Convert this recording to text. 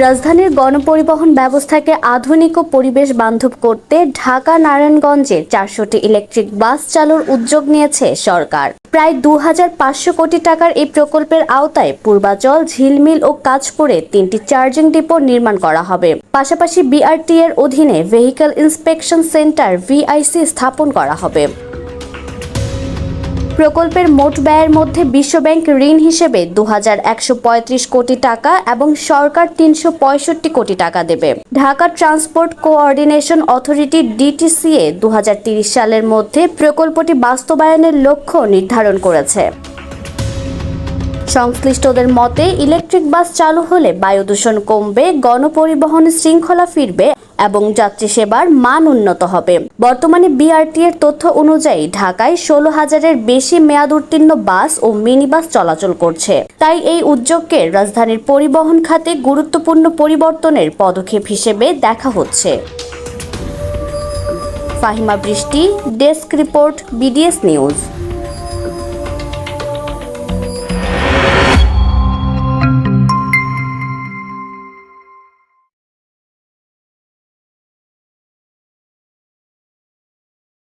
রাজধানীর গণপরিবহন ব্যবস্থাকে আধুনিক ও পরিবেশ বান্ধব করতে ঢাকা নারায়ণগঞ্জে 400টি ইলেকট্রিক বাস চালুর উদ্যোগ নিয়েছে সরকার। প্রায় 2500 কোটি টাকার এই প্রকল্পের আওতায় পূর্বাচল, ঝিলমিল ও কাঁচপুরে 3টি চার্জিং ডিপো নির্মাণ করা হবে। পাশাপাশি বিআরটি এর অধীনে ভেহিকল ইন্সপেকশন সেন্টার ভিআইসি স্থাপন করা হবে। প্রকল্পের মোট ব্যয়ের মধ্যে বিশ্বব্যাংক ঋণ হিসেবে 2135 কোটি টাকা এবং সরকার 365 কোটি টাকা দেবে। Dhaka transport coordination authority DTCA 2030 সালের মধ্যে প্রকল্পটি বাস্তবায়নের লক্ষ্য নির্ধারণ করেছে। সংশ্লিষ্টদের মতে ইলেকট্রিক বাস চালু হলে বায়ু দূষণ কমবে, গণপরিবহন শৃঙ্খলা ফিরবে এবং যাত্রী সেবার মান উন্নত হবে। বর্তমানে বিআরটি এর তথ্য অনুযায়ী ঢাকায় 16,000-এর বেশি মেয়াদ উত্তীর্ণ বাস ও মিনি বাস চলাচল করছে। তাই এই উদ্যোগকে রাজধানীর পরিবহন খাতে গুরুত্বপূর্ণ পরিবর্তনের পদক্ষেপ হিসেবে দেখা হচ্ছে। ফাহিমা বৃষ্টি, ডেস্ক রিপোর্ট, বিডিএস নিউজ।